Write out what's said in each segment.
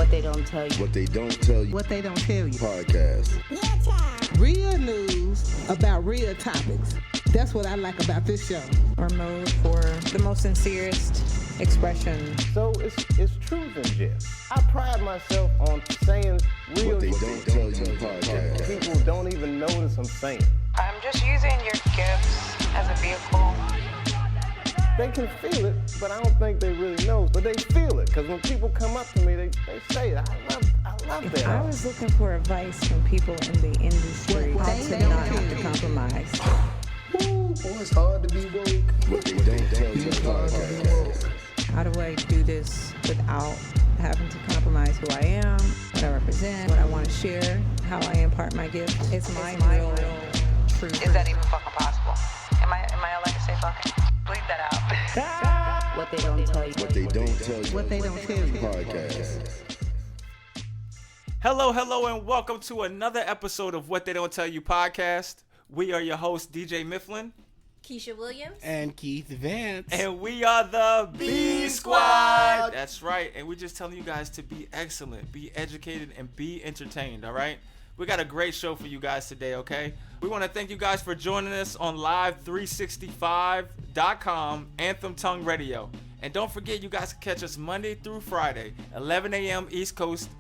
What they don't tell you. What they don't tell you. What they don't tell you. Podcast. Real news about real topics. That's what I like about this show. Or mode for the most sincerest expression. So it's truth and jest. I pride myself on saying real What they shit. don't tell you podcast. People don't even notice I'm saying. I'm just using your gifts as a vehicle. They can feel it, but I don't think they really know. But they feel it, because when people come up to me, they say it. I love If that. I was looking for advice from people in the industry, What how they to don't not tell have to you. compromise. Boy, it's hard to be woke. What they don't tell you podcast. How do I do this without having to compromise who I am, what I represent, what I want to share, how I impart my gift? It's my real truth. Is that even fucking possible? Am I allowed to say fucking? Bleep that out. What they don't tell you. What they don't tell you What they don't tell you. podcast. Hello, and welcome to another episode of What They Don't Tell You Podcast. We are your hosts, DJ Mifflin. Keshya Williams. And Keith Vance. And we are the B Squad. That's right. And we're just telling you guys to be excellent, be educated, and be entertained, all right? We got a great show for you guys today, okay? We want to thank you guys for joining us on live365.com, Anthem Tongue Radio. And don't forget, you guys can catch us Monday through Friday, 11 a.m. East Coast,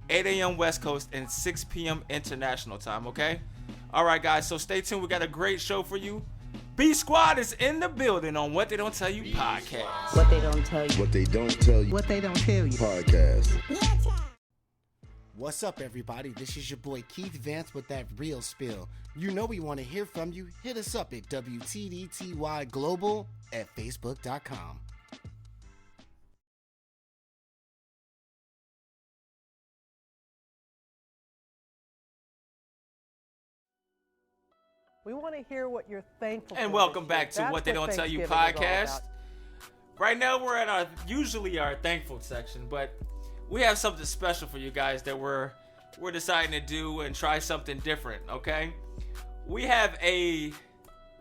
8 a.m. West Coast, and 6 p.m. International Time, okay? All right, guys, so stay tuned. We got a great show for you. B Squad is in the building on What They Don't Tell You Podcast. What they don't tell you. What they don't tell you What they don't tell you. podcast. What's up, everybody? This is your boy Keith Vance with that real spill. You know we want to hear from you. Hit us up at WTDTY Global at Facebook.com. We want to hear what you're thankful for. And welcome this back year. to That's What They Don't Tell You Thanksgiving is all Podcast. about. Right now we're at our thankful section, but we have something special for you guys that we're deciding to do and try something different, okay? We have a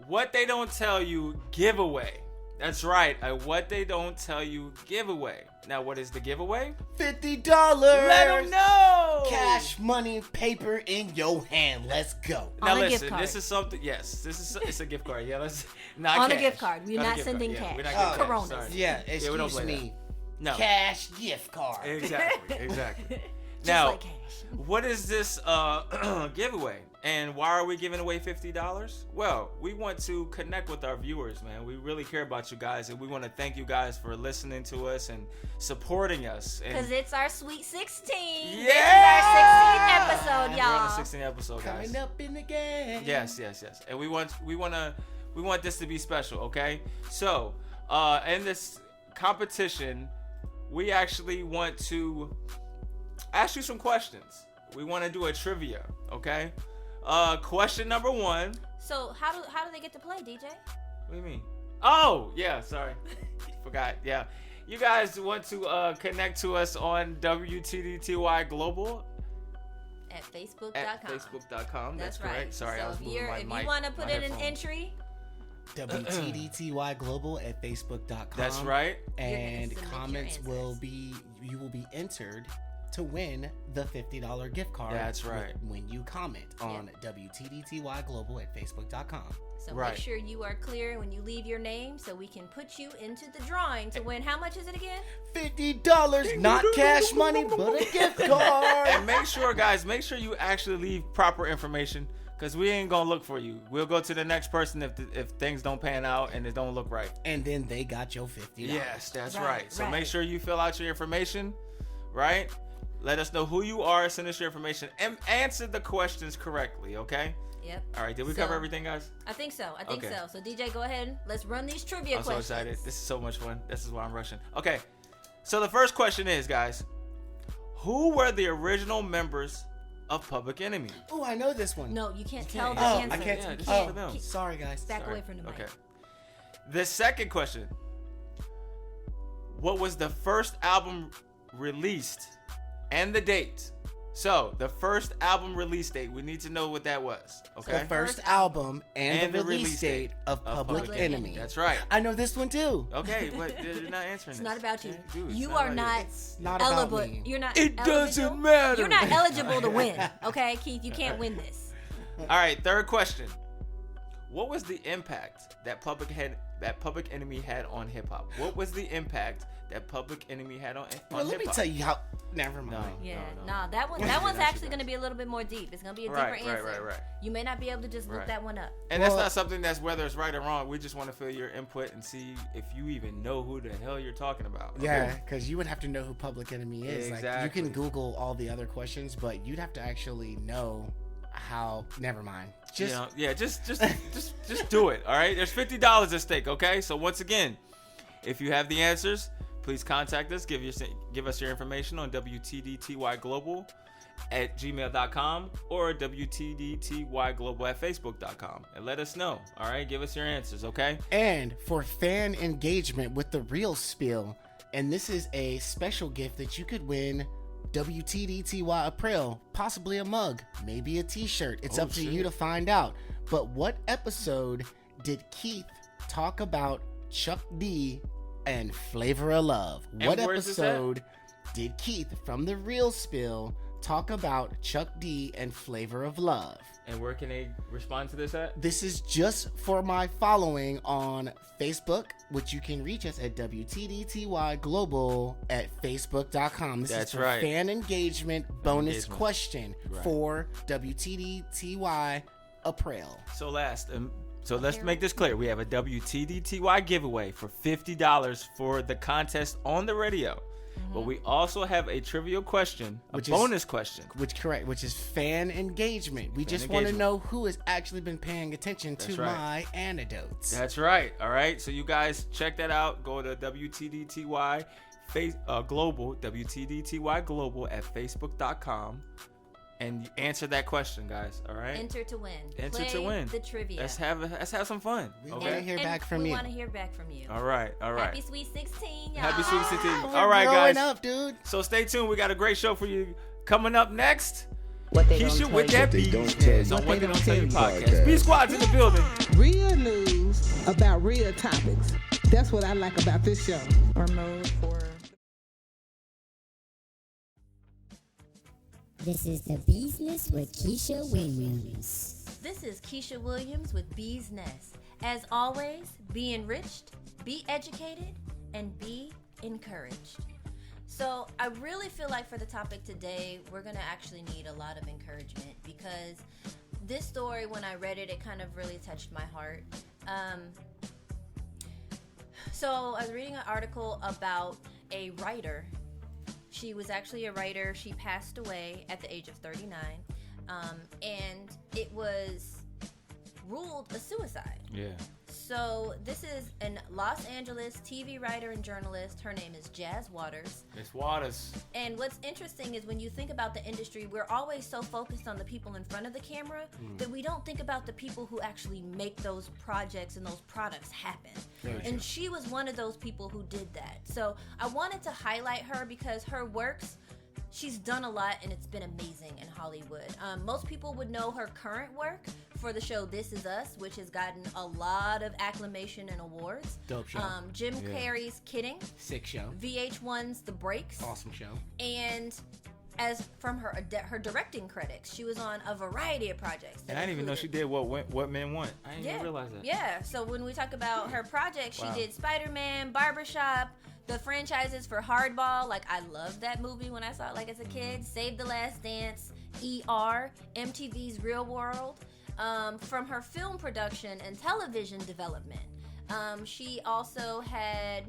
What They Don't Tell You giveaway. That's right, a What They Don't Tell You giveaway. Now, what is the giveaway? $50! Let them know! Cash, money, paper in your hand. Let's go. Now On a gift listen, card. this is something. Yes, it's a gift card. Yeah, let's not On a cash. gift card. We're a not gift sending card. Yeah, cash. we're not giving cash. Coronas. Sorry. Yeah, we don't excuse play me. No. Cash gift card. Exactly. Just Now, like cash. what is this giveaway? And why are we giving away $50? Well, we want to connect with our viewers, man. We really care about you guys, and we want to thank you guys for listening to us and supporting us. And Because it's our Sweet 16. Yeah! This is our 16th episode, we're on y'all. the 16th episode, guys. Coming up in the game. Yes. And we want this to be special, okay? So, in this competition, we actually want to ask you some questions. We want to do a trivia, okay? Question number 1. So how do they get to play, DJ? What do you mean? Oh, yeah, sorry. Forgot. Yeah. You guys want to connect to us on WTDTY Global At Facebook.com. at Facebook.com. That's right. correct. Sorry, so I was moving my if mic. you want to put my in an headphone. entry, WTDTY Global at Facebook.com. That's right. And submit your comments answers. you will be entered to win the $50 gift card. That's right. When you comment on WTDTY Global at Facebook.com. so Right. make sure you are clear when you leave your name so we can put you into the drawing to win. How much is it again? $50, not cash money, but a gift card. And make sure, guys, you actually leave proper information, because we ain't going to look for you. We'll go to the next person if things don't pan out and it don't look right. And then they got your $50. Yes, that's Right, right. So right. make sure you fill out your information, right? Let us know who you are, send us your information, and answer the questions correctly, okay? Yep. All right, did we So- cover everything, guys? I think so. Okay. So DJ, go ahead. Let's run these trivia I'm so questions. excited. This is so much fun. This is why I'm rushing. Okay, so the first question is, guys, who were the original members of Public Enemy? Oh, I know this one. No, you can't tell the Oh, answer. I can't. Yeah, this is Oh, for them. sorry, guys. Back Sorry. away from the mic. Okay. The second question. What was the first album released and the date? So, the first album release date, we need to know what that was. Okay. The first album and the release date of Public Enemy. That's right. I know this one too. Okay, but you're not answering It's this. not about you. Okay, dude, You it's are about not Not eligible. about me. You're not. It eligible. doesn't matter. You're not eligible to win. Okay, Keith, you can't win this. All right, third question. What was the impact that Public Enemy had on hip hop? What was the impact that Public Enemy had on Well, let hip me hop? tell you how. Never mind. Yeah, no. nah, that one's actually going to be a little bit more deep. It's going to be a deeper answer. Right. You may not be able to just look that one up. And that's not something that's whether it's right or wrong. We just want to feel your input and see if you even know who the hell you're talking about. Okay? Yeah, because you would have to know who Public Enemy is. Exactly. Like, you can Google all the other questions, but you'd have to actually know how. Never mind. Just do it. All right. There's $50 at stake. Okay. So once again, if you have the answers, please contact us. Give us your information on WTDTYglobal@gmail.com or WTDTYglobal@facebook.com and let us know. All right. Give us your answers. Okay. And for fan engagement with the real spiel, and this is a special gift that you could win. WTDTY Apparel, possibly a mug, maybe a t-shirt. It's up to you to find out. But what episode did Keith talk about Chuck D and Flavor of Love? What episode did Keith from The Real Spill talk about Chuck D and Flavor of Love? And where can they respond to this at? This is just for my following on Facebook, which you can reach us at WTDTY Global at Facebook.com. This is for fan engagement bonus question for WTDTY Apparel. So let's make this clear. We have a WTDTY giveaway for $50 for the contest on the radio. But we also have a trivial question, bonus question. Which is fan engagement. We just want to know who has actually been paying attention to my anecdotes. That's right. All right. So you guys check that out. Go to WTDTY Global, WTDTY Global at Facebook.com. And answer that question, guys. All right. Enter to win. Play the trivia. Let's have some fun. We want to hear back from you. We want to hear back from you. All right. Happy Sweet 16, y'all. Happy Sweet 16. All right, guys. Up, dude. So stay tuned. We got a great show for you coming up next. Keshya with that business on What They Don't Tell You Podcast. B Squad's in the building. Real news about real topics. That's what I like about this show. Or mode for. This is the Business with Keshya Williams. This is Keshya Williams with Bee's Nest. As always, be enriched, be educated, and be encouraged. So I really feel like for the topic today, we're going to actually need a lot of encouragement because this story, when I read it, it kind of really touched my heart. So I was reading an article about a writer. She was actually a writer. She passed away at the age of 39. And it was ruled a suicide. Yeah. So this is a Los Angeles TV writer and journalist. Her name is Jazz Waters. It's Waters. And what's interesting is when you think about the industry, we're always so focused on the people in front of the camera that we don't think about the people who actually make those projects and those products happen. And she was one of those people who did that. So I wanted to highlight her because her works, she's done a lot and it's been amazing in Hollywood. Most people would know her current work for the show This Is Us, which has gotten a lot of acclamation and awards. Dope show. Jim Carrey's Kidding. Sick show. VH1's The Breaks. Awesome show. And as from her directing credits, she was on a variety of projects. And I didn't even know she did What Men Want. I didn't even realize that. Yeah, so when we talk about her projects, she did Spider-Man, Barbershop, the franchises for Hardball. Like, I loved that movie when I saw it like as a kid. Save the Last Dance, ER, MTV's Real World. From her film production and television development. She also had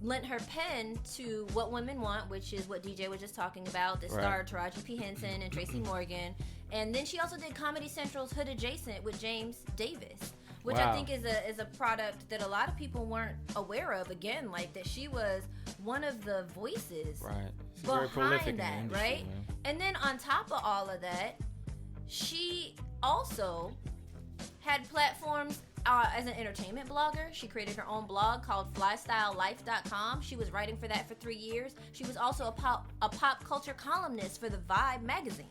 lent her pen to What Women Want, which is what DJ was just talking about. That starred Taraji P. Henson and Tracy Morgan. And then she also did Comedy Central's Hood Adjacent with James Davis, which I think is a product that a lot of people weren't aware of. Again, like that she was one of the voices behind that, right? Man. And then on top of all of that, she also had platforms as an entertainment blogger. She created her own blog called flystylelife.com. She was writing for that for 3 years. She was also a pop culture columnist for the Vibe magazine,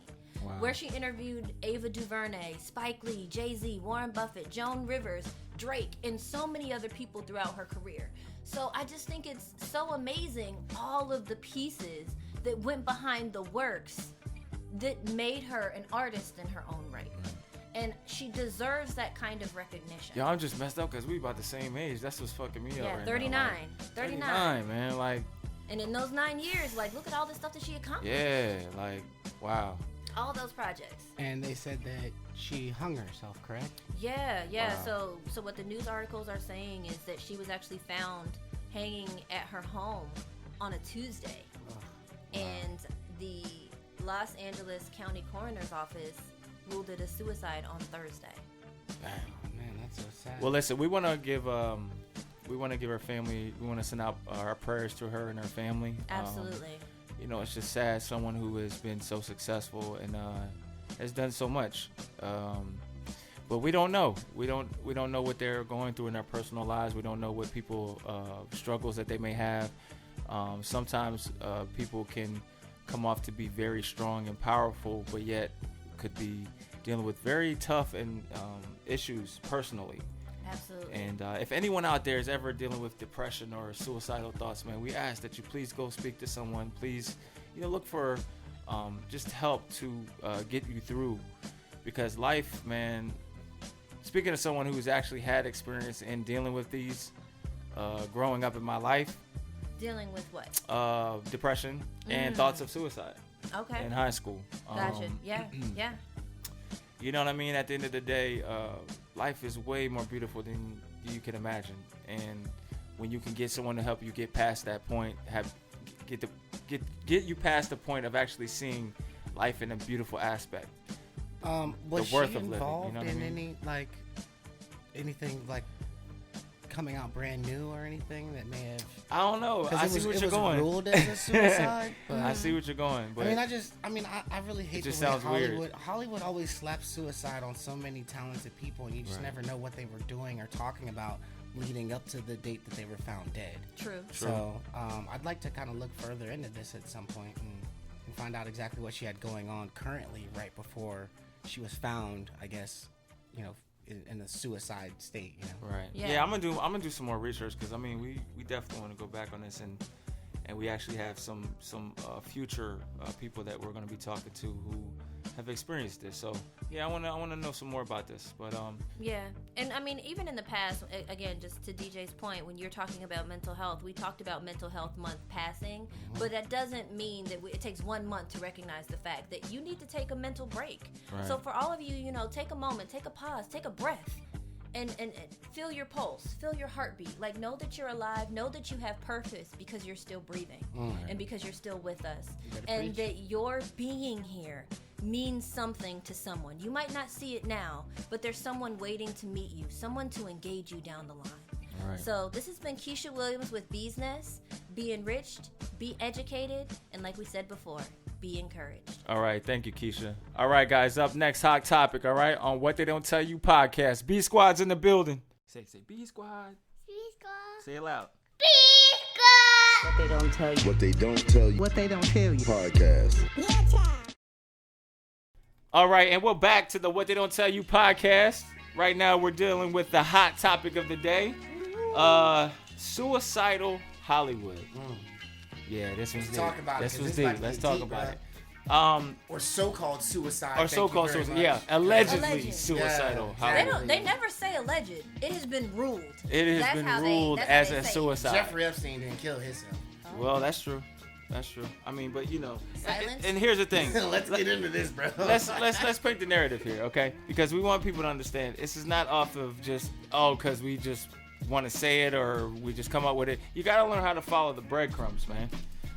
where she interviewed Ava DuVernay, Spike Lee, Jay-Z, Warren Buffett, Joan Rivers, Drake, and so many other people throughout her career. So I just think it's so amazing, all of the pieces that went behind the works that made her an artist in her own right. And she deserves that kind of recognition. Yo, I'm just messed up because we about the same age. That's what's fucking me up right 39. now. Like, 39, man. Like, and in those 9 years, like, look at all the stuff that she accomplished. Yeah, like, wow. All those projects. And they said that she hung herself, correct? Yeah. Wow. So what the news articles are saying is that she was actually found hanging at her home on a Tuesday. And the Los Angeles County Coroner's Office ruled it a suicide on Thursday. Damn, man, that's so sad. Well, listen, we want to give her family. We want to send out our prayers to her and her family. Absolutely. You know, it's just sad. Someone who has been so successful and has done so much. But we don't know. We don't know what they're going through in their personal lives. We don't know what people struggles that they may have. Sometimes people can come off to be very strong and powerful, but yet could be dealing with very tough and issues personally. Absolutely. And if anyone out there is ever dealing with depression or suicidal thoughts, man, we ask that you please go speak to someone. Please, look for just help to get you through, because life, man. Speaking of someone who's actually had experience in dealing with these, growing up in my life. Dealing with what? Depression and thoughts of suicide. Okay. In high school. Gotcha. Yeah. You know what I mean? At the end of the day, life is way more beautiful than you can imagine. And when you can get someone to help you get past that point, get you past the point of actually seeing life in a beautiful aspect. Was the worth she of living, involved you know what in I mean? anything like coming out brand new or anything that may have? I don't know. I see what you're going. It was ruled as a suicide. But, I see what you're going. But I really hate the way Hollywood always slaps suicide on so many talented people, and you just never know what they were doing or talking about leading up to the date that they were found dead. True. So I'd like to kind of look further into this at some point and find out exactly what she had going on currently right before she was found, I guess, in a suicide state, Right. Yeah, I'm gonna do some more research, because we definitely want to go back on this, and we actually have some future people that we're gonna be talking to who have experienced this. So yeah, I wanna know some more about this. But yeah, and even in the past, again, just to DJ's point, when you're talking about mental health, we talked about Mental Health Month passing, but that doesn't mean that it takes 1 month to recognize the fact that you need to take a mental break. Right. So for all of you, take a moment, take a pause, take a breath. And feel your pulse, feel your heartbeat. Like, know that you're alive, know that you have purpose because you're still breathing, and because you're still with us, and that your being here means something to someone. You might not see it now, but there's someone waiting to meet you, someone to engage you down the line. Right. So this has been Keshya Williams with Bee's Nest. Be enriched, be educated, and like we said before, be encouraged. All right, thank you, Keshya. All right, guys, up next, hot topic. All right, on What They Don't Tell You podcast. B Squad's in the building. Say B Squad. B Squad. Say it loud. B Squad. What they don't tell you. What they don't tell you. What they don't tell you. Podcast. All right, and we're back to the What They Don't Tell You podcast. Right now, we're dealing with the hot topic of the day, suicidal Hollywood. Yeah, this was deep. Talk about this it, was 'cause deep. it's Let's about to talk be about deep, it. Or so-called suicide. Or so-called suicide. Yeah, allegedly Alleged. suicidal Yeah. Hollywood. They never say alleged. It has been ruled. It has been ruled as a suicide. Jeffrey Epstein didn't kill himself. Well, that's true. That's true. But Silence? and here's the thing. Let's get into this, bro. Let's paint the narrative here, okay? Because we want people to understand this is not off of just because we just want to say it or we just come up with it. You gotta learn how to follow the breadcrumbs, man.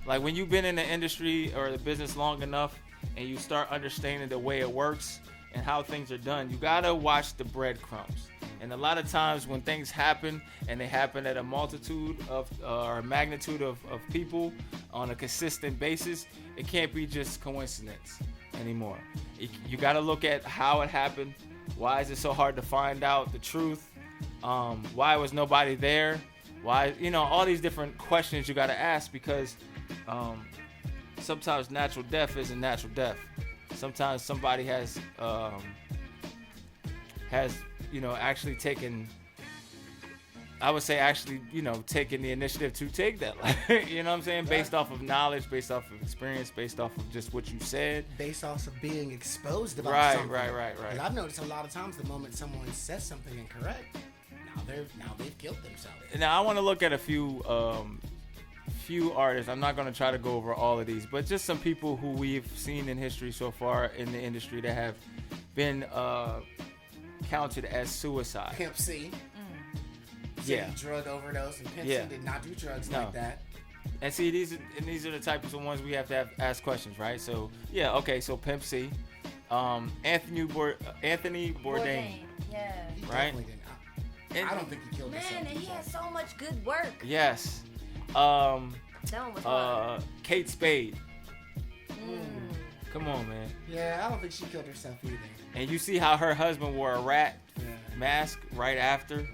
Like when you've been in the industry or the business long enough and you start understanding the way it works and how things are done, you gotta watch the breadcrumbs. And a lot of times when things happen and they happen at a multitude of or magnitude of people on a consistent basis, it can't be just coincidence anymore. You got to look at how it happened. Why is it so hard to find out the truth? Why was nobody there? Why, all these different questions you got to ask, because sometimes natural death isn't natural death. Sometimes somebody has actually taken, I would say taking the initiative to take that life. You know what I'm saying? Based off of knowledge, based off of experience, based off of just what you said. Based off of being exposed about something. Right. Because I've noticed a lot of times the moment someone says something incorrect, now they've killed themselves. Now I want to look at a few artists. I'm not going to try to go over all of these, but just some people who we've seen in history so far in the industry that have been counted as suicide. Pimp C. Yeah. Drug overdose, and Pimp C did not do drugs like that. And see, these are the types of ones we have to ask questions, right? So so Pimp C, Anthony Bourdain. Yeah. He right. I don't think he killed himself. Man, and he had so much good work. Yes. That one was hard. Kate Spade. Come on, man. Yeah, I don't think she killed herself either. And you see how her husband wore a rat mask right after.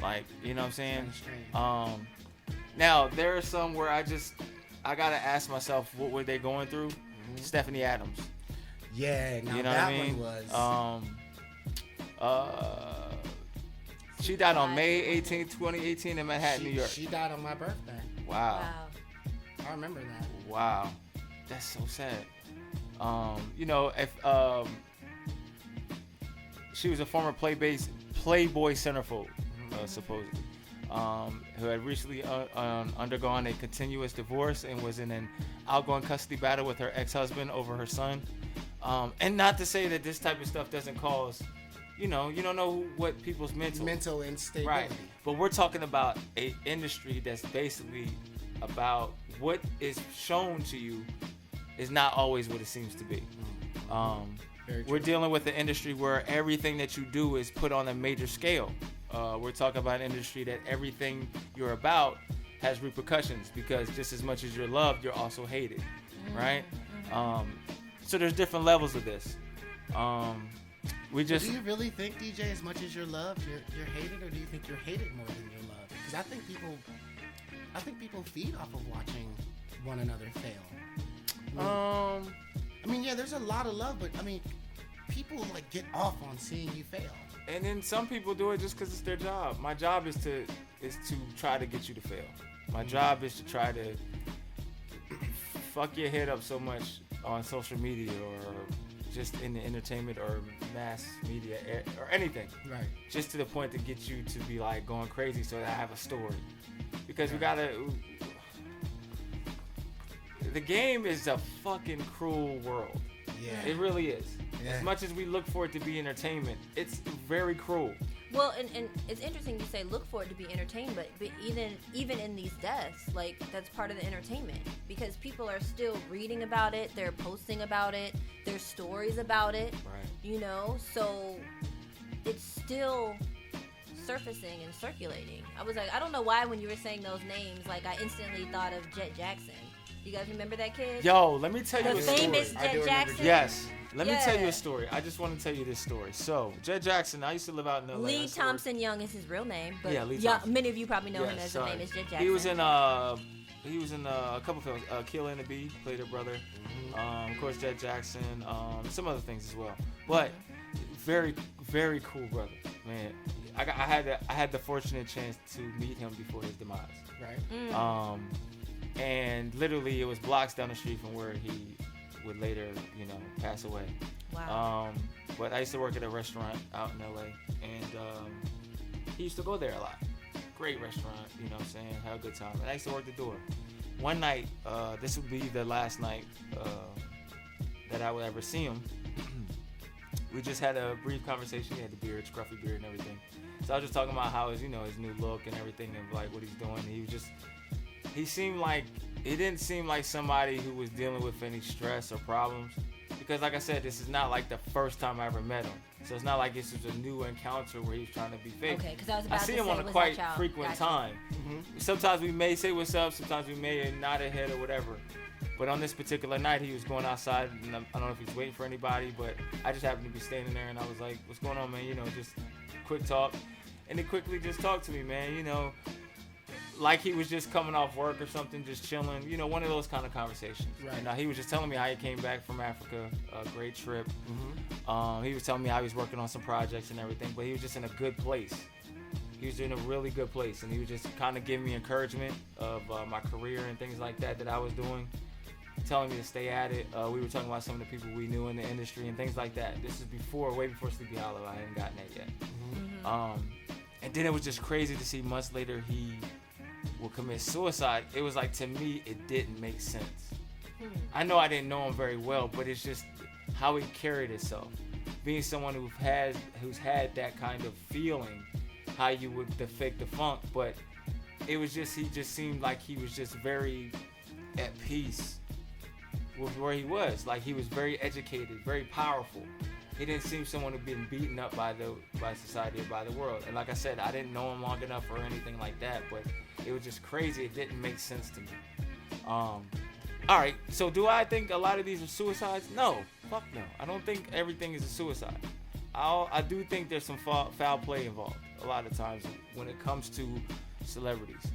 Like, you know what I'm saying? Now there are some where I gotta ask myself, what were they going through? Stephanie Adams. Yeah, now you know that what I mean? One was. She died on May 18, 2018 in Manhattan, New York. She died on my birthday. Wow. I remember that. Wow. That's so sad. If she was a former Playboy centerfold, supposedly, who had recently undergone a continuous divorce and was in an outgoing custody battle with her ex-husband over her son. And not to say that this type of stuff doesn't cause, you don't know what people's mental instability. Right. But we're talking about a industry that's basically about what is shown to you is not always what it seems to be. We're dealing with an industry where everything that you do is put on a major scale. We're talking about an industry that everything you're about has repercussions, because just as much as you're loved, you're also hated, right? So there's different levels of this. Do you really think, DJ, as much as you're loved, you're hated, or do you think you're hated more than you're loved? Because I think people feed off of watching one another fail. There's a lot of love, but people get off on seeing you fail. And then some people do it just because it's their job. My job is to try to get you to fail. My job is to try to fuck your head up so much on social media or just in the entertainment or mass media or anything. Right. Just to the point to get you to be going crazy so that I have a story. Because the game is a fucking cruel world. Yeah. It really is. Yeah. As much as we look for it to be entertainment, it's very cruel. Well, and it's interesting you say look for it to be entertainment, but even in these deaths, that's part of the entertainment, because people are still reading about it, they're posting about it, there's stories about it, right? So it's still surfacing and circulating. I was I don't know why when you were saying those names, I instantly thought of Jet Jackson. You guys remember that kid? Yo, let me tell you the a story. famous Jet Jackson. Yes. Let me tell you a story. I just want to tell you this story. So, Jet Jackson, I used to live out in LA. Lee Thompson Young is his real name, but Lee Thompson. Many of you probably know him as the name is Jet Jackson. He was in a couple films. Kill and the Bee, played her brother. Of course, Jet Jackson. Some other things as well. But very, very cool brother, man. I had the fortunate chance to meet him before his demise. Right. And literally, it was blocks down the street from where he would later, pass away. Wow. But I used to work at a restaurant out in LA, and he used to go there a lot. Great restaurant, you know what I'm saying? Have a good time. And I used to work the door. One night, this would be the last night that I would ever see him. We just had a brief conversation. He had the beard, scruffy beard and everything. So I was just talking about how his new look and everything, and what he's doing. He didn't seem like somebody who was dealing with any stress or problems, because like I said, this is not the first time I ever met him. So it's not like this was a new encounter where he was trying to be fake. Okay, because I was about I see to him say, on a was quite that y'all? frequent Gotcha. time. Sometimes we may say what's up, sometimes we may nod our head or whatever. But on this particular night, he was going outside, and I don't know if he was waiting for anybody, but I just happened to be standing there, and I was like, what's going on, man? Just quick talk. And he quickly just talked to me, man, you know, like he was just coming off work or something, just chilling, you know, one of those kind of conversations. Right. And he was just telling me how he came back from Africa, a great trip. He was telling me how he was working on some projects and everything, but he was just in a good place. He was in a really good place, and he was just kind of giving me encouragement of my career and things like that I was doing, telling me to stay at it. We were talking about some of the people we knew in the industry and things like that. This is way before Sleepy Hollow. I hadn't gotten it yet. And then it was just crazy to see months later he will commit suicide. It was like, to me, it didn't make sense. I know I didn't know him very well, but it's just how he carried himself. Being someone who's had that kind of feeling, how you would fake the funk, but it was just, he just seemed like he was just very at peace with where he was. Like, he was very educated, very powerful. He didn't seem someone who'd been beaten up by society or by the world. And like I said, I didn't know him long enough or anything like that, but it was just crazy. It didn't make sense to me. All right, so do I think a lot of these are suicides? No, fuck no. I don't think everything is a suicide. I do think there's some foul play involved a lot of times when it comes to celebrities.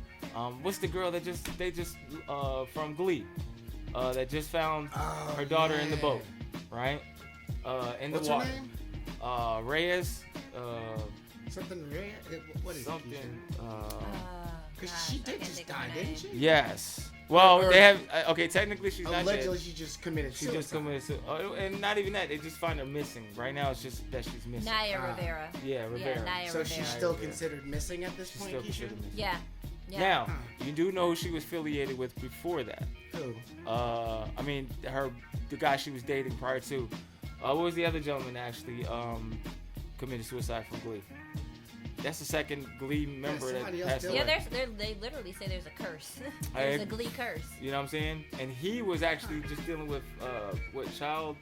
What's the girl that they just from Glee that just found her daughter in the boat, right? In the What's water. her name? Reyes. Something Reyes? What is something? Because she did just die, didn't she? Yes. Well, they have. Okay, technically she's not dead. Allegedly, she just committed suicide. She just committed suicide. And not even that. They just find her missing. Right now, it's just that she's missing. Naya Rivera. Yeah, Rivera. Yeah, Naya so Rivera. she's still considered missing at this point, Keshia? Yeah. Now, you do know who she was affiliated with before that. Who? I mean, the guy she was dating prior to. What was the other gentleman actually committed suicide from Glee? That's the second Glee member that passed away. Yeah, they literally say there's a curse. There's a Glee curse. You know what I'm saying? And he was actually just dealing with child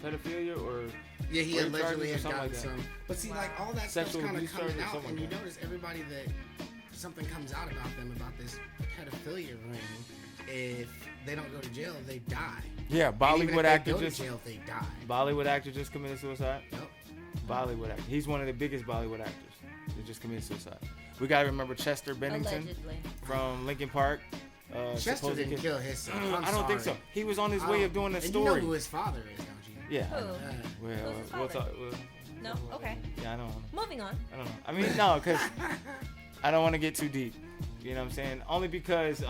pedophilia or yeah, he allegedly had gotten like some. But see, like all that stuff's kind of coming out, and you notice everybody that something comes out about them about this pedophilia ring, if they don't go to jail, they die. Yeah, Bollywood actor just go to jail, they die. Bollywood actor just committed suicide. Yep. Bollywood actor. He's one of the biggest Bollywood actors that just committed suicide. We gotta remember Chester Bennington from Linkin Park. Chester didn't kill his son. I don't think so. He was on his way of doing a story. You know who his father is, don't you? Yeah. Who? Well, we'll talk. No. Okay. Yeah, I don't know. Moving on. I don't know. I mean, no, because I don't want to get too deep. You know what I'm saying? Only because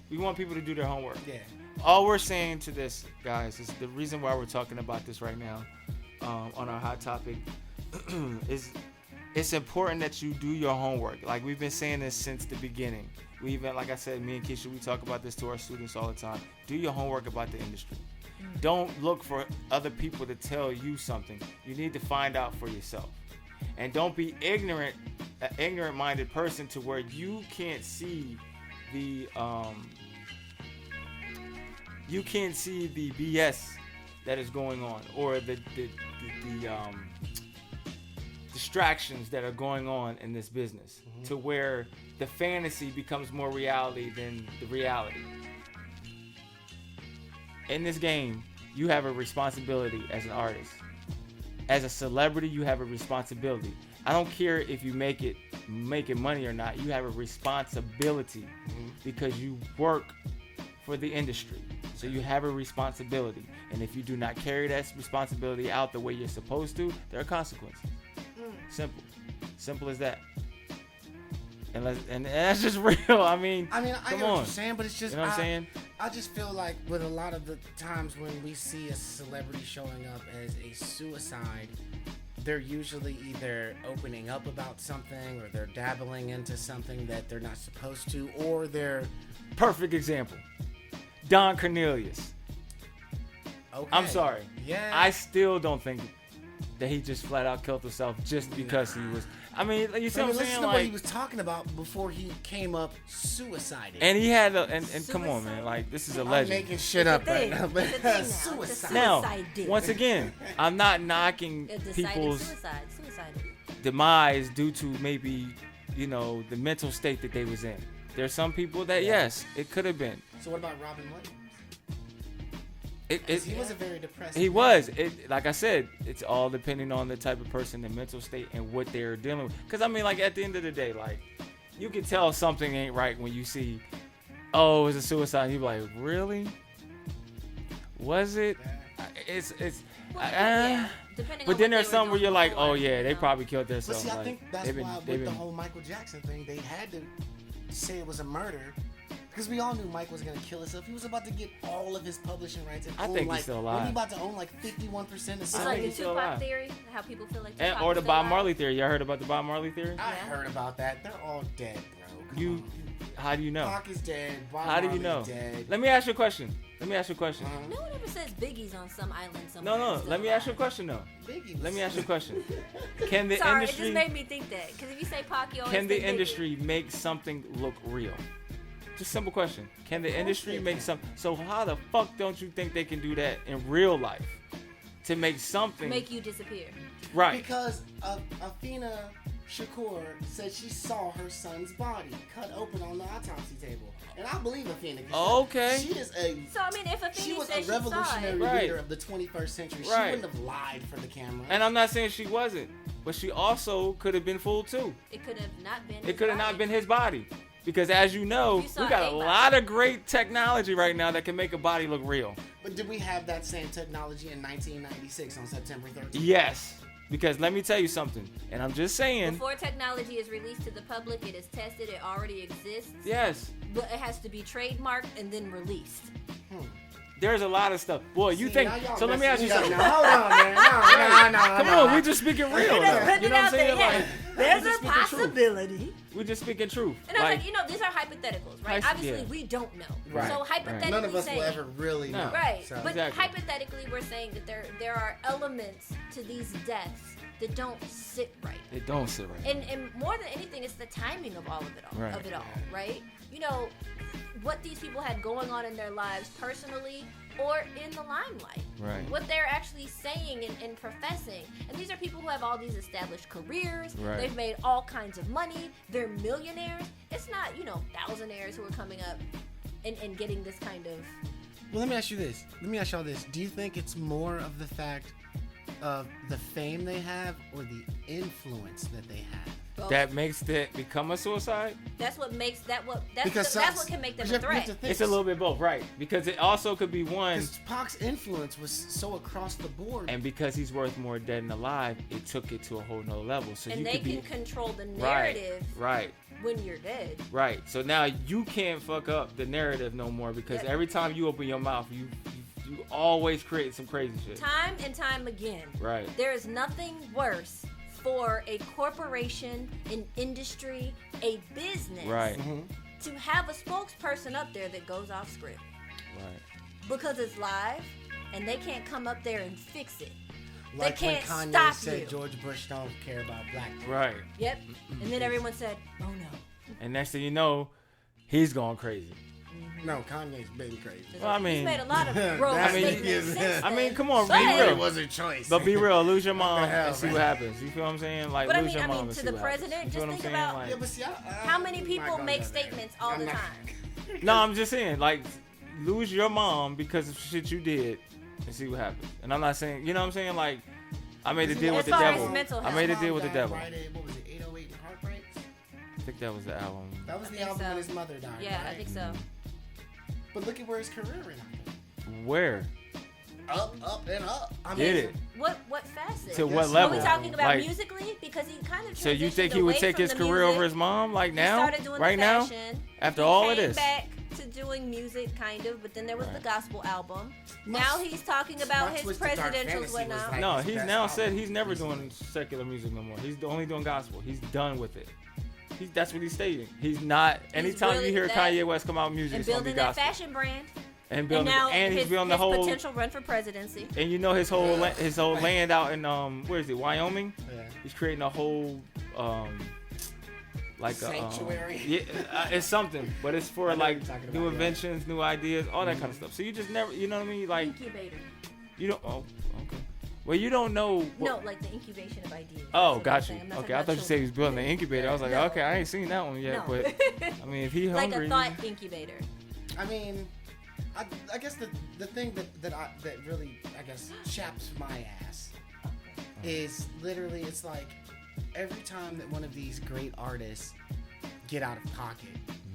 we want people to do their homework. Yeah. All we're saying to this, guys, is the reason why we're talking about this right now on our hot topic is it's important that you do your homework. Like we've been saying this since the beginning. We even, like I said, me and Keshia, we talk about this to our students all the time. Do your homework about the industry. Don't look for other people to tell you something. You need to find out for yourself. And don't be an ignorant-minded person to where you can't see the BS that is going on, or the distractions that are going on in this business, to where the fantasy becomes more reality than the reality. In this game, you have a responsibility as an artist. As a celebrity, you have a responsibility. I don't care if you making money or not. You have a responsibility because you work for the industry. So you have a responsibility. And if you do not carry that responsibility out the way you're supposed to, there are consequences. Simple. Simple as that. And that's just real. I mean, I know come what on. you're saying, but it's just, you know what I'm saying? I just feel like with a lot of the times when we see a celebrity showing up as a suicide, they're usually either opening up about something or they're dabbling into something that they're not supposed to, or they're... Perfect example. Don Cornelius. Okay. I'm sorry. Yeah. I still don't think that he just flat out killed himself just because he was... I mean, you see what I'm saying? Listen to like, what he was talking about before he came up suicided. And he had and come on, man, like this is a legend. I'm making shit up right now, but suicide. Now, once again, I'm not knocking people's demise due to maybe, the mental state that they was in. There's some people that yes, it could have been. So what about Robin Williams? He was a very depressed. He man. was. Like I said, it's all depending on the type of person, the mental state, and what they're dealing with. Because I mean, like at the end of the day, like you can tell something ain't right when you see, oh, it's a suicide. And you be like, really? Was it? It's. Depending But on then what there's they some were where you're doing like, before, oh yeah, you they know? probably killed But themselves. see, I Like, think that's they've been- why they've with the been- whole Michael Jackson thing, they had to say it was a murder. Because we all knew Mike was going to kill himself. He was about to get all of his publishing rights. And I own, think he's like, still wasn't he alive. about to own like 51% of It's like something? the he's still Tupac alive. theory, how people feel like And, Tupac or is the still Bob alive. Marley theory. Y'all heard about the Bob Marley theory? I heard about that. They're all dead, bro. Come You, on. how do you know? Pac is dead. Bob How do you Marley's know? Dead. Let me ask you a question. No one ever says Biggie's on some island somewhere. No. still Let me ask you a alive. question though. Biggie Let me ask you a question. Can the Sorry, industry? it just made me think that. Because if you say Pac, you always Can the think Biggie. industry make something look real? Just simple question. Can the industry make something? So how the fuck don't you think they can do that in real life to make something Make you disappear. right? Because Afina Shakur said she saw her son's body cut open on the autopsy table. And I believe Afina. 'Cause Okay. She is a... So, I mean, if a She was said a she saw revolutionary it, Right. leader of the 21st century. She Right. wouldn't have lied for the camera. And I'm not saying she wasn't, but she also could have been fooled too. it could have not been. It could have not been his body. Because as you know, You saw we got a a body. lot of great technology right now that can make a body look real. But did we have that same technology in 1996 on September 13th? Yes. Because let me tell you something, and I'm just saying, Before technology is released to the public, it is tested. It already exists. yes, But it has to be trademarked and then released. there's a lot of stuff. Boy, you See, think, now y'all so let me ask you messing something. me up. Now, hold on, man. No. Come on, we just speaking real. We're just putting You it know what I'm out there. saying? Yeah. Like, There's we a just speaking truth. possibility. We just speaking truth. And I was like, you know, these are hypotheticals, right? Hy- Obviously, yeah. we don't know. Right. So hypothetically None of us saying, will ever really No. know. right? So. But Exactly. hypothetically, we're saying that there are elements to these deaths that don't sit right. It don't sit right. And more than anything, it's the timing of all of it all. Right. Of it all, right? You know, what these people had going on in their lives personally or in the limelight. Right. What they're actually saying and professing. And these are people who have all these established careers. Right. They've made all kinds of money. They're millionaires. It's not, you know, thousandaires who are coming up and getting this kind of... Well, let me ask you this. Let me ask y'all this. Do you think it's more of the fact of the fame they have or the influence that they have? That makes that become a suicide? That's what makes that's Because that's what can make them a you have threat. to think, It's a little bit both, right? Because it also could be one, because Pac's influence was so across the board. and because he's worth more dead than alive, it took it to a whole nother level. So And you they could be can control the right, narrative right, when you're dead. right. So now you can't fuck up the narrative no more because Yep. every time you open your mouth, you always create some crazy shit. Time and time again. Right. There is nothing worse for a corporation, an industry, a business Right. to have a spokesperson up there that goes off script Right. because it's live and they can't come up there and fix it. like they can't when Kanye stop said you. George Bush don't care about black people. Right. Yep. And then everyone said, "Oh no." And next thing you know, he's going crazy. No, Kanye's been crazy. Well, I mean, He's made a lot of gross I mean, statements since I mean, then. come on, But- be It real. was a choice. But be real, lose your mom What the hell, and see man? what happens. You feel what I'm saying? Like, But I lose mean- your I mom mean, and to see the what happens. president, You feel just what I'm think saying? about Like, Yeah, but see, How many I'm not people gonna make go there. statements all I'm the not- time? no, I'm just saying, like, lose your mom because of shit you did and see what happens. And I'm not saying, you know what I'm saying? Like, I made a deal with As the far as devil. mental I health. made a Mom deal with the died devil. Friday, what was it, 808 and Heartbreaks? I think that was the album. That was I the think album so. when his mother died. Yeah, I right? think so. But look at where his career went. Where? Up, and up. I Get mean, it. What facet? To what Are level? Are we talking about Like, musically? Because he kind of so you transitioned think he would away take from his the career music. over his mom, like He now? started doing Right the now? fashion. After He all of came this? back to doing music, kind of, but then there was Right. the gospel album. My- Now he's talking about my his Twisted Dark presidentials, Fantasy was whatnot. like- No, his he's best now album said he's never recently. doing secular music no more. He's only doing gospel. He's done with it. That's what he's stating. He's not. Anytime really you hear that- Kanye West come out with music, And it's gonna be building that gospel. fashion brand. And And building, now and he's his building the whole. potential run for presidency. And you know his whole land out in where is it? Wyoming. Yeah. He's creating a whole like Sanctuary. yeah, it's something, but it's for I know like what you're talking new about, yeah. inventions, new ideas, all that kind of stuff. So you just never, you know what I mean? Like Incubator. you don't. Oh, okay. Well, you don't know. No, like the incubation of ideas. Oh, That's what I'm got you. saying. I'm not Okay, talking I about thought you said he was children. building an incubator. I was like, No. okay, I ain't seen that one yet, No. but I mean, if he Like hungry, a thought incubator. I mean, I guess the thing that really I guess chaps my ass is literally it's like every time that one of these great artists get out of pocket,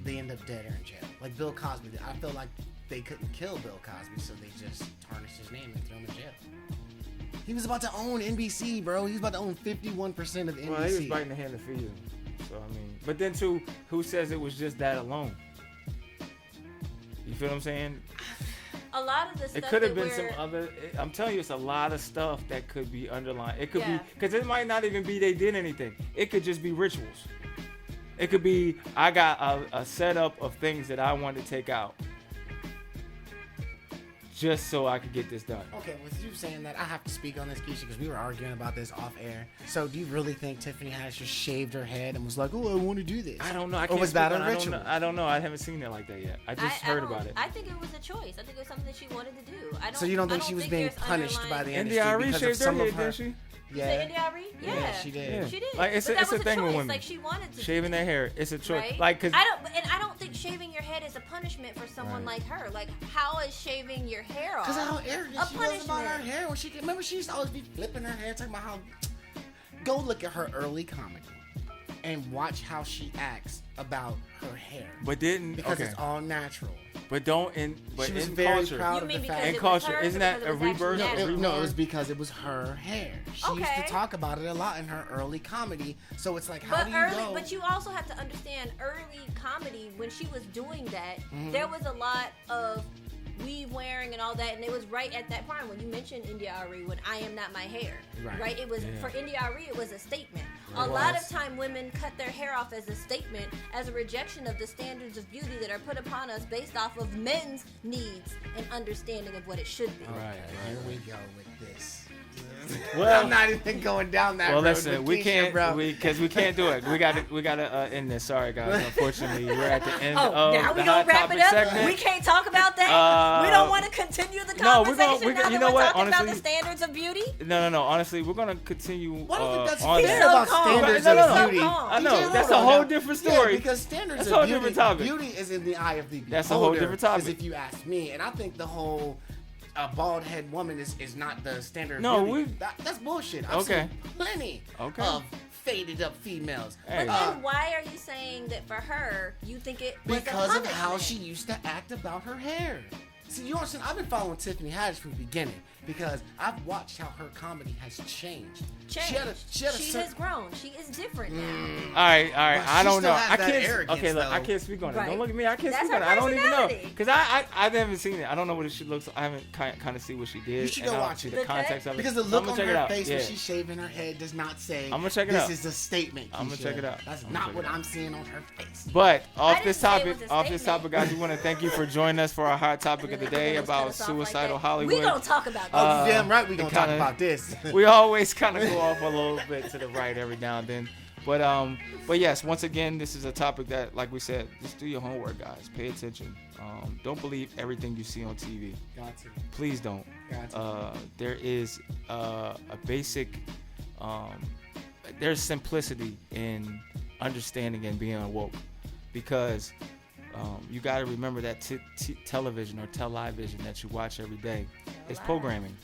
they end up dead or in jail. Like Bill Cosby did. I feel like they couldn't kill Bill Cosby, so they just tarnished his name and threw him in jail. He was about to own NBC, bro. He was about to own 51% of NBC. Well, he was biting the hand that feeds him. So, I mean, but then too, who says it was just that alone? You feel what I'm saying? A lot of the stuff it could have been some other. I'm telling you, it's a lot of stuff that could be underlined. It could be because it might not even be they did anything. It could just be rituals. It could be I got a setup of things that I want to take out, just so I could get this done. Okay, with you saying that, I have to speak on this, Keshya, because we were arguing about this off air. So, do you really think Tiffany Haddish just shaved her head and was like, "Oh, I want to do this"? I don't know. Or was that a ritual? I don't know. I haven't seen it like that yet. I just heard about it. I think it was a choice. I think it was something that she wanted to do. So you don't think she was being punished by the industry because of shaved some her of head, her? didn't she? Yeah. India Arie? Yeah, she did. Yeah. She did. Like it's but a thing with women. Like she wanted to shaving their hair. It's a choice. Right? Like, cause I don't think shaving your head is a punishment for someone like her. Like, how is shaving your hair off? Because how arrogant she was about her punishment? hair. When remember she used to always be flipping her hair, talking about how. Go look at her early comedy, and watch how she acts about her hair. But because it's all natural. But she was in very culture, proud of the fact. In culture, isn't that a rebirth? No, it was because it was her hair. She used to talk about it a lot in her early comedy. So it's like, how do you go? But you also have to understand, early comedy, when she was doing that, there was a lot of weave wearing and all that, and it was right at that time when you mentioned India Arie, when I am not my hair, right? It was for India Arie, it was a statement. A lot of time women cut their hair off as a statement, as a rejection of the standards of beauty that are put upon us based off of men's needs and understanding of what it should be. Right. Here we go with this. Well, I'm not even going down that road. Well, listen, we Keshya, can't, bro. because we can't do it. We gotta end this. Sorry, guys. Unfortunately, we're at the end of now the we gonna hot wrap topic it up. segment. We can't talk about that. We don't want to continue the conversation. Now you that know we're what? talking Honestly, about the standards of beauty. No. Honestly, we're gonna continue. What do you think that's on fair that. about standards of beauty? I know that's a whole different story. Yeah, because standards that's of a whole beauty, different topic. Beauty is in the eye of the beholder. That's a whole different topic. As if you ask me, and I think the whole bald head woman is not the standard. No, of beauty. That's bullshit. I've seen plenty of faded up females. But then why are you saying that for her you think it was because a of how punishment? she used to act about her hair? See, you understand? I've been following Tiffany Haddish from the beginning because I've watched how her comedy has changed. She has grown. She is different now. All right. I don't know. I can't. Okay, look, I can't speak on it. Right. Don't look at me. I can't That's speak on it. her I don't even know personality. because I haven't seen it. I don't know what she looks like. I haven't kind of see what she did. You should and go I don't watch see it. the context of it. Because the look I'm on gonna check her it out. face Yeah. when she's shaving her head does not say, I'm gonna check it out. This is a statement. I'm gonna Keshya. check it out. That's not what I'm seeing on her face. But off didn't this say it topic, was a statement. guys, we want to thank you for joining us for our hot topic of the day about suicidal Hollywood. We gonna talk about Oh, that. you damn right we gonna talk kinda- about this. We always kind of go off a little bit to the right every now and then. But yes, once again, this is a topic that, like we said, just do your homework, guys. Pay attention. Don't believe everything you see on TV. Got to. Please don't. Got to. There is a basic, there's simplicity in understanding and being awoke, because you got to remember that television or television that you watch every day is programming.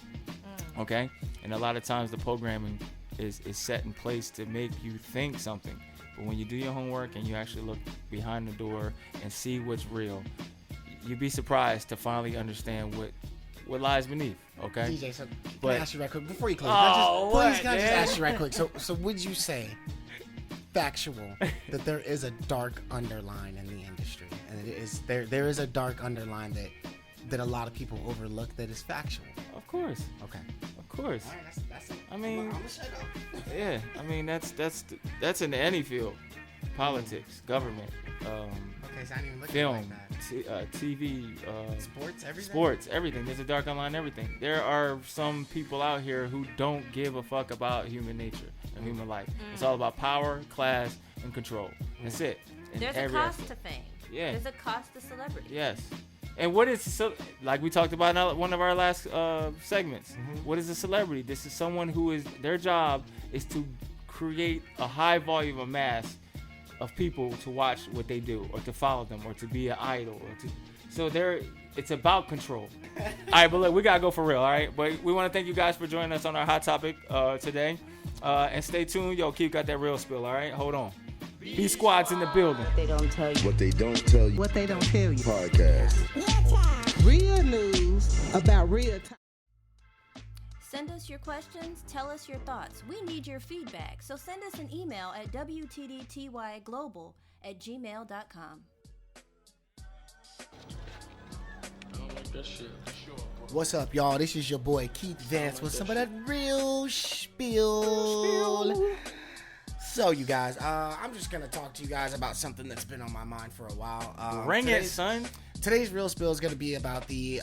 Okay, and a lot of times the programming is set in place to make you think something, but when you do your homework and you actually look behind the door and see what's real, you'd be surprised to finally understand what lies beneath. Okay, DJ, so can I ask you right quick before you close? Can I just ask you right quick? So would you say, factual, that there is a dark underline in the industry, and it is there is a dark underline that a lot of people overlook that is factual? Of course. Okay. Of course. All right, that's it. I mean, I'm gonna shut up. yeah. I mean, that's in any field, politics, government, Okay, so I didn't even look film, at it like that. TV, Sports, everything. sports, everything. There's a dark underline, everything. There are some people out here who don't give a fuck about human nature and human life. It's all about power, class, and control. That's it. In There's a every cost aspect. to fame. Yeah. There's a cost to celebrity. Yes. And what is like we talked about in one of our last segments? What is a celebrity? This is someone who is their job is to create a high volume of mass of people to watch what they do, or to follow them, or to be an idol, or to. So It's about control. All right, but look, we gotta go for real. All right, but we want to thank you guys for joining us on our hot topic today. And stay tuned. Yo, Keith got that real spill. All right, hold on. B Squad's in the building. They don't tell you. What they don't tell you. What they don't tell you. Podcast. Real news about real time. Send us your questions, tell us your thoughts. We need your feedback, so send us an email at WTDTYglobal@gmail.com. What's up, y'all? This is your boy Keith Vance with some of that real spiel. So, you guys, I'm just gonna talk to you guys about something that's been on my mind for a while. Bring it, son. Today's real spill is gonna be about the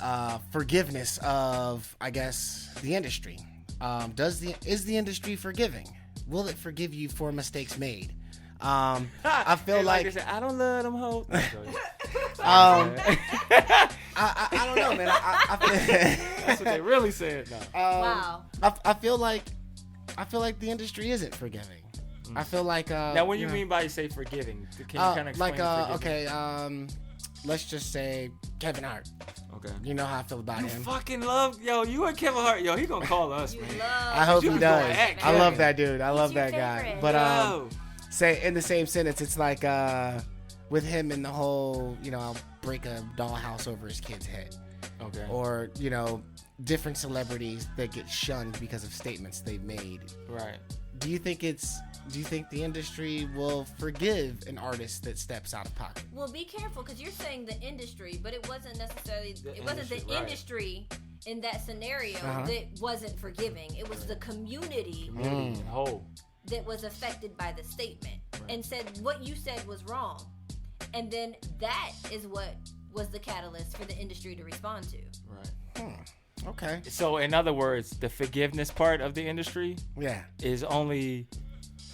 forgiveness of, I guess, the industry. Is the industry forgiving? Will it forgive you for mistakes made? I feel like I said, I don't love them hoes. I don't know, man. I feel, that's what they really said. No. Wow. I feel like the industry isn't forgiving. I feel like now, what do you mean by you say forgiving? Can you kind of explain? Okay, let's just say Kevin Hart. Okay. You know how I feel about him. Fucking love, yo. You and Kevin Hart, yo. He gonna call us, man. I hope he does. I love that dude. I love that guy. favorite. But say in the same sentence, it's like with him and the whole, I'll break a dollhouse over his kid's head. Okay. Or different celebrities that get shunned because of statements they've made. Right. Do you think the industry will forgive an artist that steps out of pocket? Well, be careful, because you're saying the industry, but it wasn't necessarily the industry in that scenario that wasn't forgiving. It was the community whole that was affected by the statement and said what you said was wrong, and then that is what was the catalyst for the industry to respond to. Right. Okay. So, in other words, the forgiveness part of the industry, is only.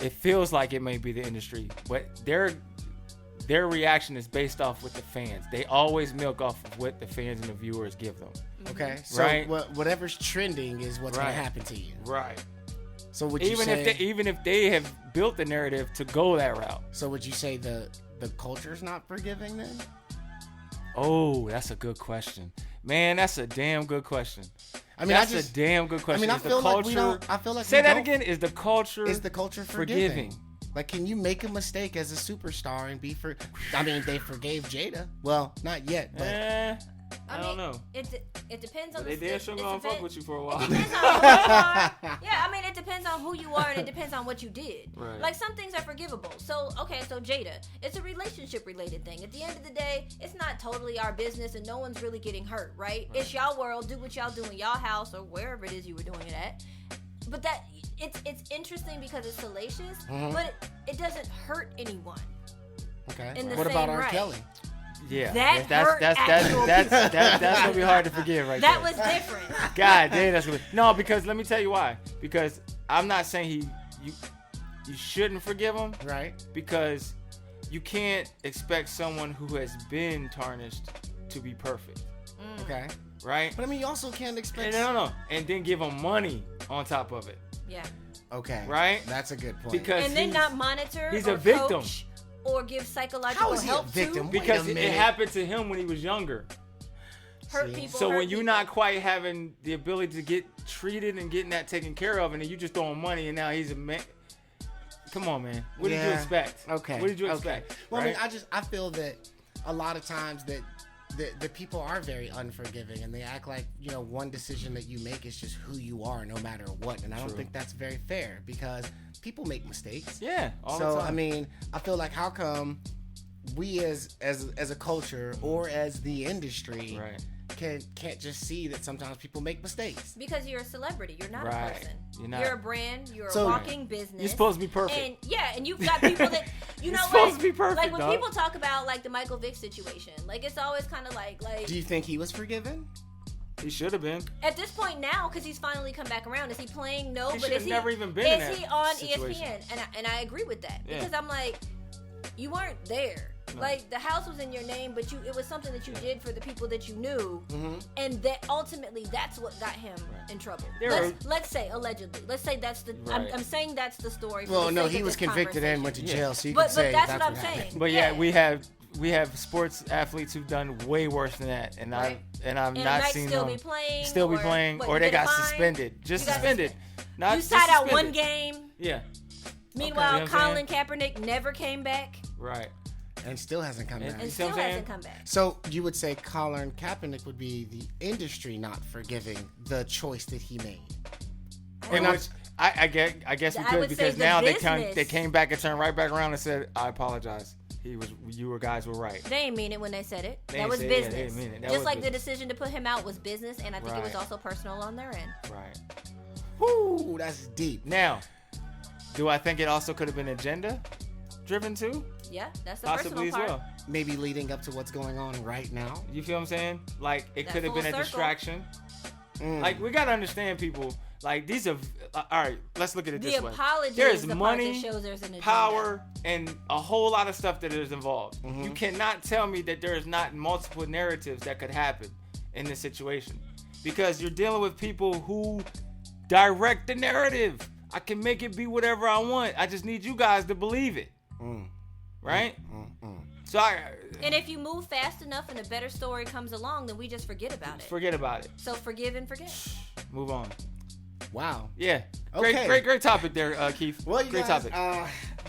It feels like it may be the industry, but their reaction is based off what the fans. They always milk off of what the fans and the viewers give them. Okay. So whatever's trending is what's going to happen to you. Right. So would even if they have built the narrative to go that route. So would you say the culture's not forgiving then? Oh, that's a good question. Man, that's a damn good question. That's a damn good question. I feel like we don't. I feel like say that again. Is the culture forgiving? Like, can you make a mistake as a superstar and be they forgave Jada. Well, not yet, but I don't know. It depends on they did sure gonna fuck with you for a while. It depends on who you are. Yeah, it depends on who you are, and it depends on what you did. Right. Like, some things are forgivable. So Jada, it's a relationship related thing. At the end of the day, it's not totally our business, and no one's really getting hurt, right? It's y'all world. Do what y'all do in y'all house or wherever it is you were doing it at. But that it's interesting because it's salacious, but it doesn't hurt anyone. Okay. What about R. Kelly? Yeah, that's gonna be hard to forgive, right? That was different. God damn, that's good. No, because let me tell you why. Because I'm not saying you shouldn't forgive him, right? Because you can't expect someone who has been tarnished to be perfect. Okay. Right. But you also can't expect. No, and then give him money on top of it. Yeah. Okay. Right. That's a good point. Because then not monitor. He's or a victim. Coach or give psychological help victim? to. Because it happened to him when he was younger. Hurt people. So when you're not quite having the ability to get treated and getting that taken care of, and then you just throwing money, and now he's a man. Come on, man. What did you expect? Okay. What did you expect? Well, right? I feel that a lot of times that the people are very unforgiving, and they act like one decision that you make is just who you are no matter what, and I don't think that's very fair because people make mistakes. Yeah. All so the time. I feel like how come we as a culture or as the industry can't just see that sometimes people make mistakes? Because you're a celebrity, you're not a person. You're a brand. You're a walking business. You're supposed to be perfect. And you've got people that you're supposed to be perfect. Like when people talk about like the Michael Vick situation, like it's always kind of like. Do you think he was forgiven? He should have been. At this point now, because he's finally come back around. Is he playing? No, he but is he never even been in that Is he on situation. ESPN? And I agree with that because I'm like, you weren't there. No. Like the house was in your name, but it was something that you did for the people that you knew, and that ultimately that's what got him in trouble. Let's say allegedly. Let's say that's the. I'm saying that's the story. Well, no, he was convicted and went to jail, so you but can say that's what I'm saying. But yeah, we have we have sports athletes who've done way worse than that, and Right. I've not seen them be playing, or what, they you get got a fine? suspended, just You got suspended. Not You just sat out suspended. one game. Yeah. Meanwhile, You know what I'm Colin Kaepernick never came back. Right. And still hasn't come back. And You see still what I'm saying? hasn't come back. So you would say Colin Kaepernick would be the industry not forgiving the choice that he made. In which I guess we I could, would say because the now business. they came back and turned right back around and said, I apologize. You guys were right. They didn't mean it when they said it. They That ain't was say it, yeah, they business. didn't mean it. That Just was like the business. decision to put him out was business, and I think it was Right. also personal on their end. Right. Whoo, that's deep. Now, do I think it also could have been agenda driven too? Yeah, that's the Possibly personal as part. well. Maybe leading up to what's going on right now. You feel what I'm saying? Like it That could have full been a circle. distraction. Like we gotta understand people. Like these are all right. Let's look at it The this way. apology There's is the part money, that shows there's an agenda. power, and a whole lot of stuff that is involved. You cannot tell me that there is not multiple narratives that could happen in this situation, because you're dealing with people who direct the narrative. I can make it be whatever I want. I just need you guys to believe it. Right? So And if you move fast enough and a better story comes along, then we just forget about it. forget about it. So forgive and forget. Move on. Wow. Yeah. Okay. Great topic there, Keith. Well, you great guys, topic.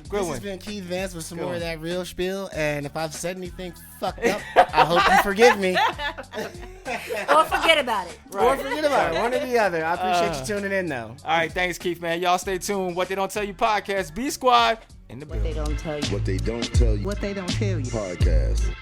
Good this one. has been Keith Vance with some Good more of one. that real spiel. And if I've said anything fucked up, I hope you forgive me. Or forget about it. Or forget about it. One or the other. I appreciate you tuning in, though. All right, thanks, Keith, man. Y'all stay tuned. What They Don't Tell You podcast, B Squad in the What they building. don't tell you. What they don't tell you. What they don't tell you. Podcast.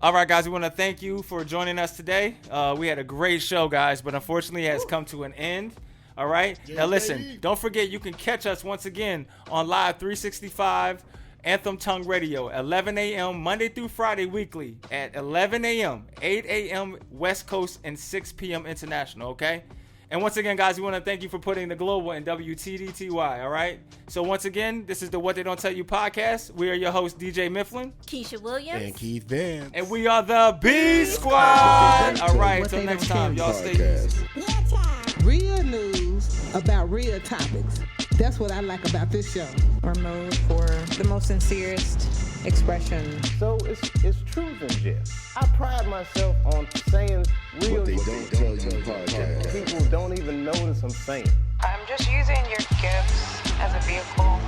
All right, guys, we want to thank you for joining us today. We had a great show, guys, but unfortunately it has come to an end. All right? Now, listen, don't forget you can catch us once again on Live 365 Anthem Tongue Radio, 11 a.m. Monday through Friday weekly at 11 a.m., 8 a.m. West Coast, and 6 p.m. International, okay? And once again, guys, we want to thank you for putting the global in WTDTY, all right? So once again, this is the What They Don't Tell You podcast. We are your hosts, DJ Mifflin. Keisha Williams. And Keith Vance. And we are the B Squad. All right, What until they next don't time, tell y'all you. stay easy. Real news about real topics. That's what I like about this show. Or mode for the most sincerest expression. So it's truth and jest. I pride myself on saying real What they shit. don't tell you podcast. People don't even notice I'm saying. I'm just using your gifts as a vehicle.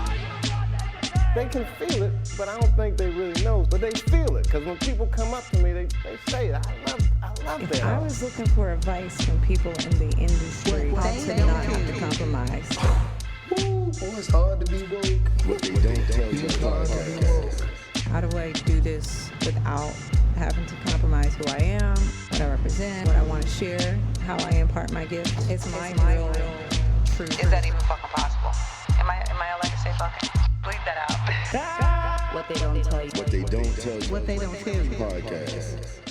They can feel it, but I don't think they really know. But they feel it, because when people come up to me, they say it. I love If that. I was looking for advice from people in the industry, What how they to don't not tell have to you. compromise. Boy, it's hard to be woke. What they don't tell you podcast. How do I do this without having to compromise who I am, what I represent, what I want to share, how I impart my gift? It's my real truth. Is that even fucking possible? Am I allowed to say fucking? Bleep that out. What they don't tell you. What they don't tell you What they don't tell you. podcast.